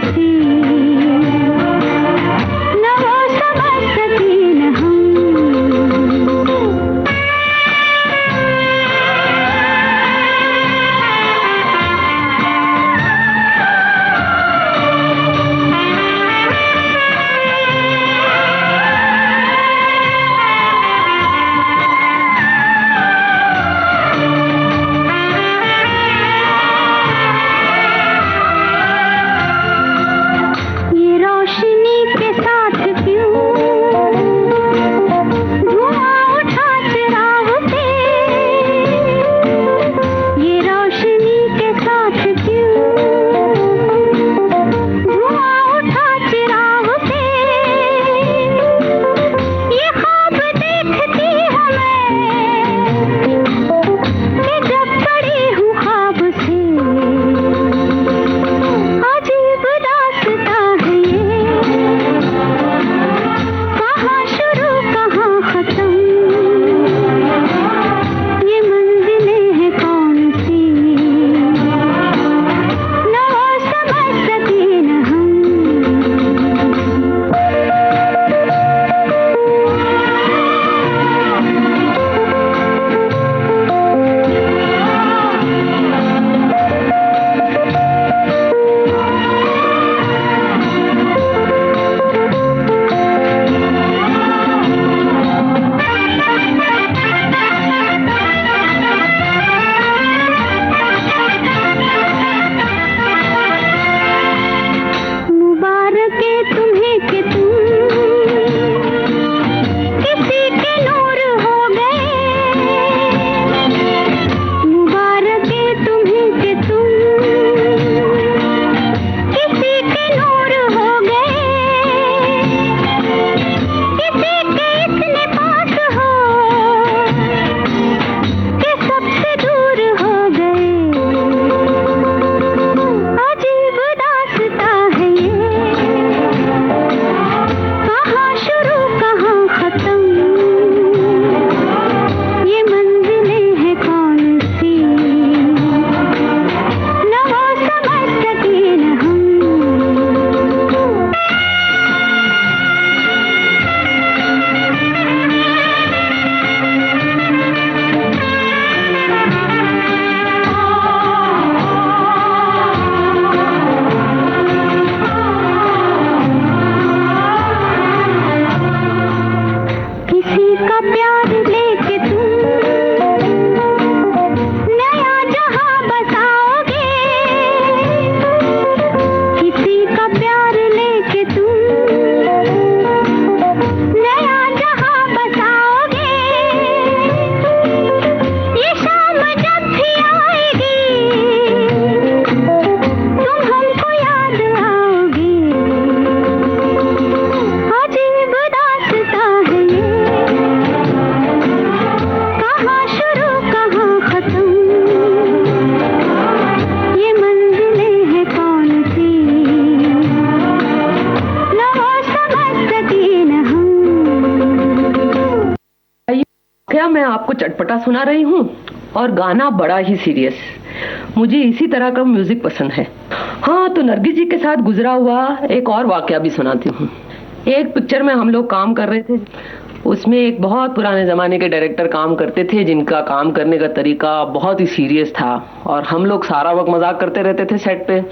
Speaker 3: प्यार लेके तुम नया जहां बसाओगे, किसी का प्यार लेके तुम नया जहां बसाओगे। ये शाम जब भी आएगी तुम हमको याद आओगे। अजीब दास्तां है ये, कहाँ शुरू कहाँ खत्म, ये मंजिलें हैं कौन सी, न वो समझ सके न हम।
Speaker 7: क्या मैं आपको चटपटा सुना रही हूँ और गाना बड़ा ही सीरियस। मुझे इसी तरह का म्यूजिक पसंद है। हाँ, तो नरगिस जी के साथ गुजरा हुआ एक और वाकया भी सुनाती हूँ। एक पिक्चर में हम लोग काम कर रहे थे। उसमें एक बहुत पुराने जमाने के डायरेक्टर काम करते थे जिनका काम करने का तरीका बहुत ही सीरियस था और हम लोग सारा वक्त मजाक करते रहते थे सेट पे।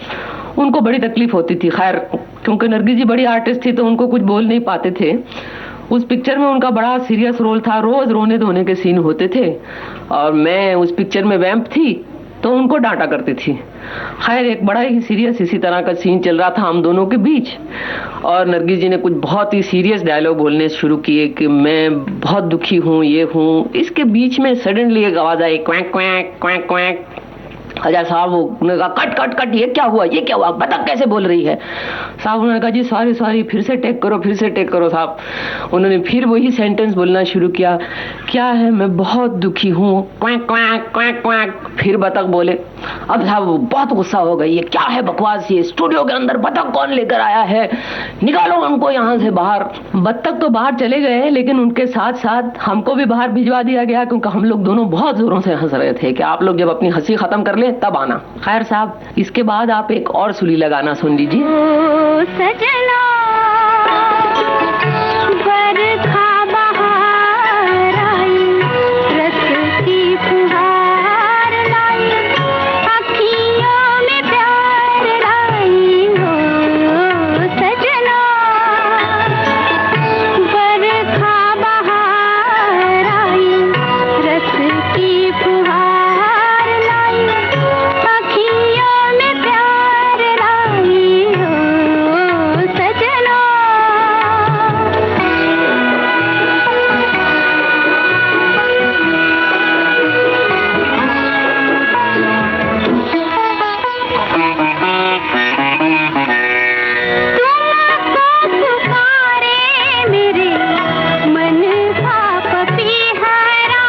Speaker 7: उनको बड़ी तकलीफ होती थी। खैर, क्योंकि नरगिस जी बड़ी आर्टिस्ट थी तो उनको कुछ बोल नहीं पाते थे। उस पिक्चर में उनका बड़ा सीरियस रोल था, रोज रोने धोने के सीन होते थे और मैं उस पिक्चर में वैम्प थी तो उनको डांटा करती थी। खैर, एक बड़ा ही सीरियस इसी तरह का सीन चल रहा था हम दोनों के बीच और नरगिस जी ने कुछ बहुत ही सीरियस डायलॉग बोलने शुरू किए कि मैं बहुत दुखी हूँ, ये हूँ। इसके बीच में सडनली एक आवाज आई, क्वैंक क्वैंक क्वैंक क्वैंक। अजय साहब उन्होंने कहा, कट कट कट, ये क्या हुआ, ये क्या हुआ, बता कैसे बोल रही है। साहब उन्होंने कहा, जी सॉरी सॉरी, फिर से टेक करो, फिर से टेक करो। साहब उन्होंने फिर वही सेंटेंस बोलना शुरू किया, क्या है, मैं बहुत दुखी हूँ, क्वैंक क्वैंक क्वैंक क्वैंक। फिर बतख बोले। अब साहब बहुत गुस्सा हो गई, ये क्या है बकवास, ये स्टूडियो के अंदर बतख कौन लेकर आया है, निकालो उनको यहाँ से बाहर। बतख तो बाहर चले गए लेकिन उनके साथ साथ हमको भी बाहर भिजवा दिया गया क्योंकि हम लोग दोनों बहुत जोरों से हंस रहे थे कि आप लोग जब अपनी हंसी खत्म कर ले तब आना। खैर साहब, इसके बाद आप एक और सुरीला गाना सुन लीजिए।
Speaker 3: ओ सजना बरखा बहार आई, रस की फुहार लाई, अखियों में प्यार लाई। ओ सजना बरखा बहार आई, रस की फुहार लाई, अखियों में प्यार लाई। ओ सजना तुमको पुकारे मेरे मन का पपीहरा,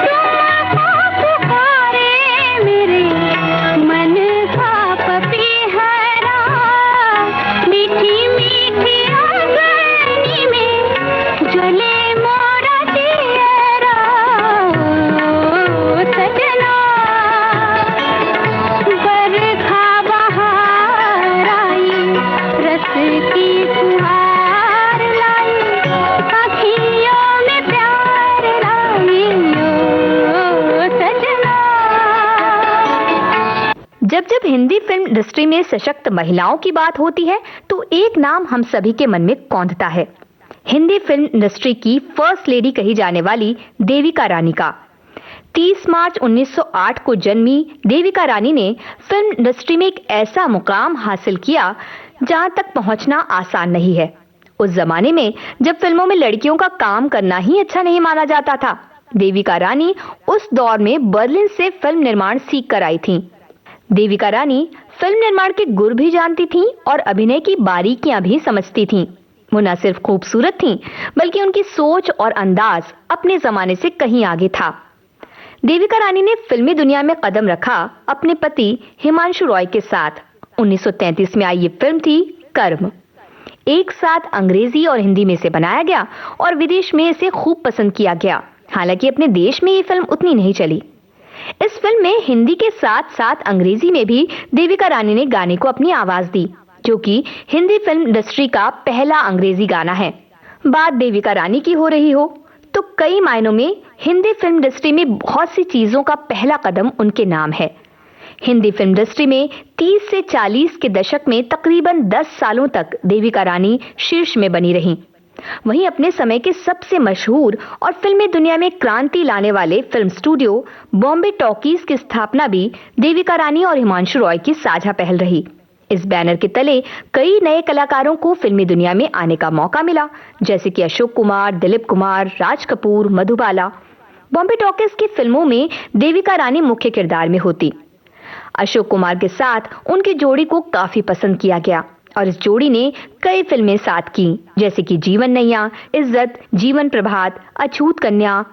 Speaker 3: तुमको पुकारे मेरे मन का पपीहरा, मीठी मीठी आंगनी में जले मोरा दियरा। ओ सजना बरखा बहार आई, रस की फुहार लाई, अखियों में प्यार लाई। ओ सजना।
Speaker 2: जब जब हिंदी फिल्म इंडस्ट्री में सशक्त महिलाओं की बात होती है तो एक नाम हम सभी के मन में कौंधता है, हिंदी फिल्म इंडस्ट्री की फर्स्ट लेडी कही जाने वाली देविका रानी का। 30 मार्च 1908 को जन्मी देविका रानी ने फिल्म इंडस्ट्री में एक ऐसा मुकाम हासिल किया जहां तक पहुंचना आसान नहीं है। उस जमाने में जब फिल्मों में लड़कियों का काम करना ही अच्छा नहीं माना जाता था, देविका रानी उस दौर में बर्लिन से फिल्म निर्माण सीख कर आई थीं। देविका रानी फिल्म निर्माण के गुर भी जानती थीं और अभिनय की बारीकियां भी समझती थीं। वो न सिर्फ खूबसूरत थीं, बल्कि उनकी सोच और अंदाज अपने जमाने से कहीं आगे था। देविका रानी ने फिल्मी दुनिया में कदम रखा अपने पति हिमांशु रॉय के साथ। 1933 में आई ये फिल्म थी कर्म। एक साथ अंग्रेजी और हिंदी में इसे बनाया गया और विदेश में इसे खूब पसंद किया गया। हालांकि अपने देश में ये फिल्म उतनी नहीं चली। इस फिल्म में हिंदी के साथ साथ अंग्रेजी में भी देविका रानी ने गाने को अपनी आवाज दी, जो कि हिंदी फिल्म इंडस्ट्री का पहला अंग्रेजी गाना है। बात देविका रानी की हो रही हो तो कई मायनों में हिंदी फिल्म इंडस्ट्री में बहुत सी चीजों का पहला कदम उनके नाम है। हिंदी फिल्म इंडस्ट्री में 30 से 40 के दशक में तकरीबन 10 सालों तक देविका रानी शीर्ष में बनी रहीं। वहीं अपने समय के सबसे मशहूर और फिल्मी दुनिया में क्रांति लाने वाले फिल्म स्टूडियो बॉम्बे टॉकीज की स्थापना भी देविका रानी और हिमांशु रॉय की साझा पहल रही। इस बैनर के तले कई नए कलाकारों को फिल्मी दुनिया में आने का मौका मिला, जैसे कि अशोक कुमार, दिलीप कुमार, राज कपूर, मधुबाला। बॉम्बे टॉकीज की फिल्मों में देविका रानी मुख्य किरदार में होती। अशोक कुमार के साथ उनकी जोड़ी को काफी पसंद किया गया और इस जोड़ी ने कई फिल्में साथ की, जैसे कि जीवन नैया, इज्जत, जीवन प्रभात, अछूत कन्या।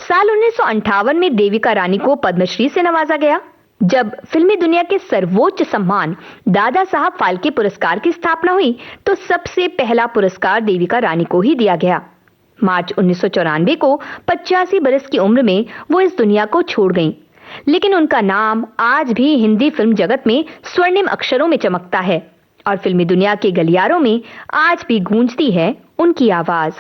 Speaker 2: साल 1958 में देविका रानी को पद्मश्री से नवाजा गया। जब फिल्मी दुनिया के सर्वोच्च सम्मान दादा साहब फाल्के पुरस्कार की स्थापना हुई तो सबसे पहला पुरस्कार देविका रानी को ही दिया गया। मार्च 1994 को 85 बरस की उम्र में वो इस दुनिया को छोड़ गईं, लेकिन उनका नाम आज भी हिंदी फिल्म जगत में स्वर्णिम अक्षरों में चमकता है और फिल्मी दुनिया के गलियारों में आज भी गूंजती है उनकी आवाज।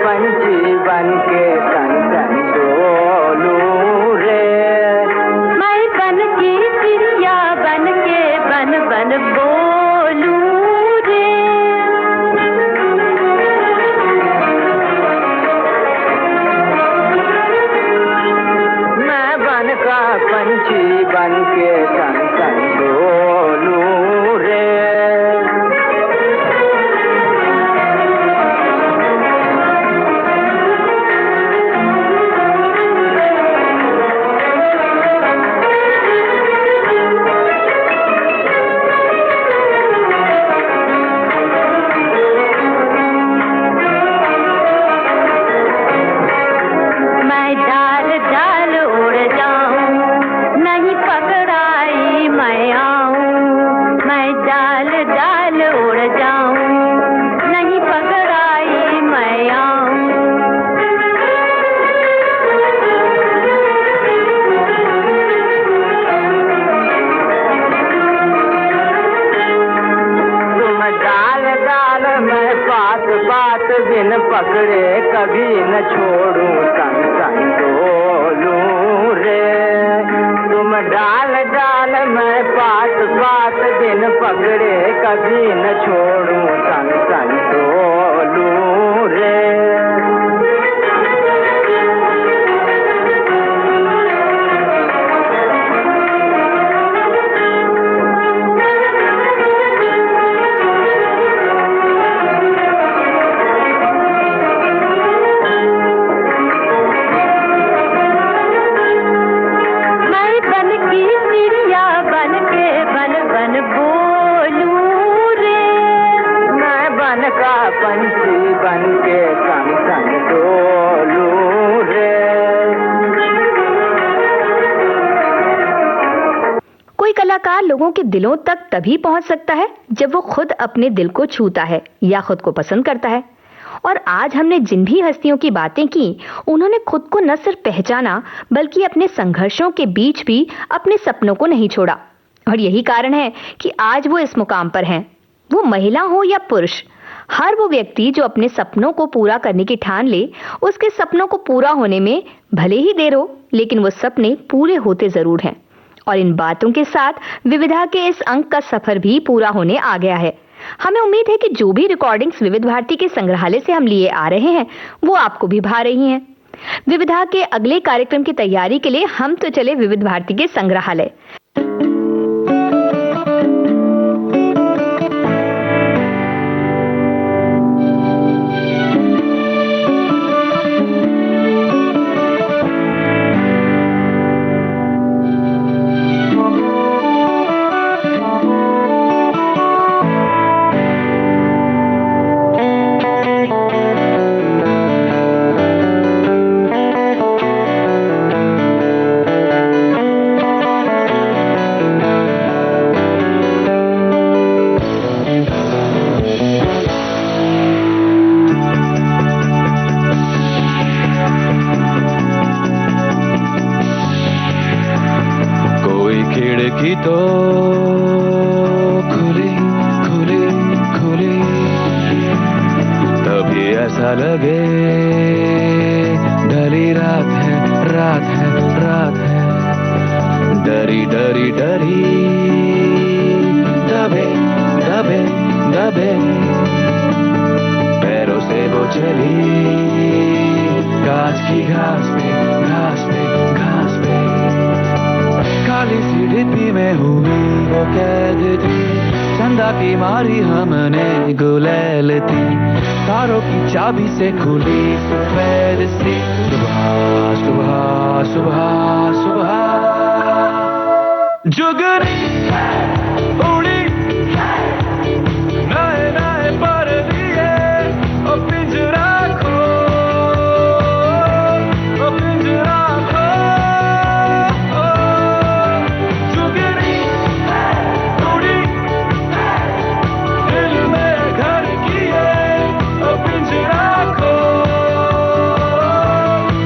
Speaker 9: पंछी बन के सन सन डोलूं रे।
Speaker 3: मैं बन की चिड़िया बन के बन बन बोलूं रे।
Speaker 9: मैं बन का पंछी बन के सन सन डोलूं रे।
Speaker 3: मैं डाल डाल उड़ जाऊं, नहीं पकड़ाई मैं आऊं। मैं डाल डाल उड़ जाऊं, नहीं पकड़ाई मैं आऊं।
Speaker 9: तुम डाल डाल मैं बात बात बिन पकड़े कभी न छोड़ूं सन सन डोलूं रे। तुम डाल डाल मैं बात बात बिन पकड़े कभी न छोड़ूं सन सन डोलूं रे।
Speaker 3: मैं बन की चिड़िया बन के बन बन बोलूं रे।
Speaker 9: मैं बन का पंछी बन के सन सन डोलूं रे।
Speaker 2: कोई कलाकार लोगों के दिलों तक तभी पहुंच सकता है जब वो खुद अपने दिल को छूता है या खुद को पसंद करता है। और आज हमने जिन भी हस्तियों की बातें की, उन्होंने खुद को न सिर्फ पहचाना बल्कि अपने संघर्षों के बीच भी अपने सपनों को नहीं छोड़ा। और यही कारण है कि आज वो इस मुकाम पर हैं। वो महिला हो या पुरुष, हर वो व्यक्ति जो अपने सपनों को पूरा करने की ठान ले, उसके सपनों को पूरा होने में भले ही देर हो, लेकिन वो सपने पूरे होते जरूर हैं। और इन बातों के साथ विविधा के इस अंक का सफर भी पूरा होने आ गया है। हमें उम्मीद है कि जो भी रिकॉर्डिंग्स विविध भारती के संग्रहालय से हम लिए आ रहे हैं वो आपको भी भा रही हैं। विविधा के अगले कार्यक्रम की तैयारी के लिए हम तो चले विविध भारती के संग्रहालय।
Speaker 10: खिड़की तो खुली खुली खुली, तभी ऐसा लगे ढली रात है रात है रात है। डरी डरी डरी दबे दबे दबे, पैरों से वो चली कांच की घास पे घास पे घास पे। काली सी डिब्बी में हुई वो कैद थी, चंदा की मारी हमने गुलेल थी, तारों की चाबी से खुली सफेद सी सुबह सुबह सुबह सुबह। जुगनी उड़ी नए नए पर दिए, ओ पिंजरा खो ओ पिंजरा खो। जुगनी उड़ी दिल में घर किए, ओ पिंजरा खो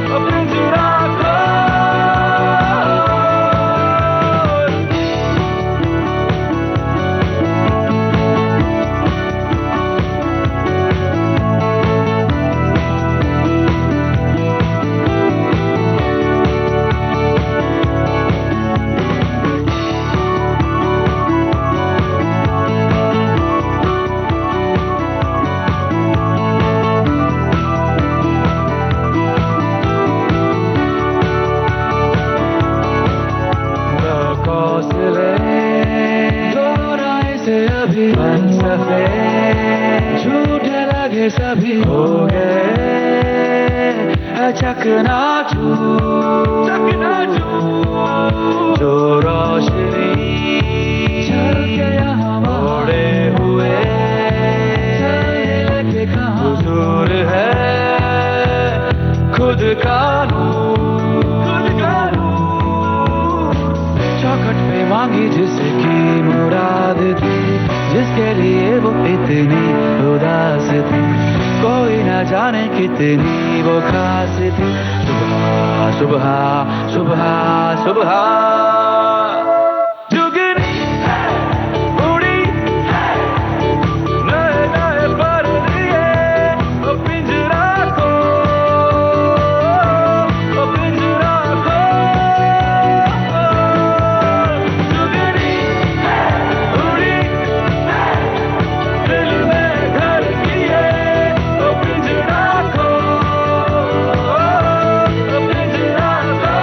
Speaker 10: ओ पिंजरा खो। अभी हो गए चकनाचूर जो रोशनी मोड़े हुए हुजूर है खुद का नूर चौखट पे मांगी जिसकी मुराद थी जिसके लिए वो इतनी उदास थी कोई ना जाने कितनी वो खास थी सुबह सुबह सुबह सुबह जुगनी उड़ी नए नए पर दिए ओ पिंजरा को जुगनी उड़ी दिल में घर किए ओ पिंजरा को पिंजरा को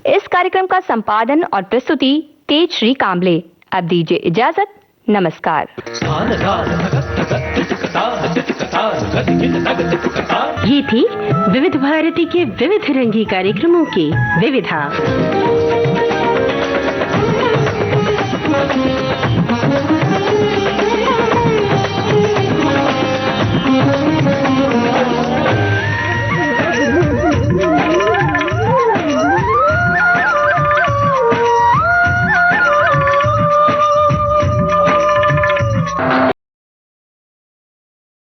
Speaker 2: इस कार्यक्रम का संपादन और प्रस्तुति तेज श्री कांबले। अब दीजिए इजाजत, नमस्कार।
Speaker 6: ये थी विविध भारती के विविध रंगी कार्यक्रमों की विविधा।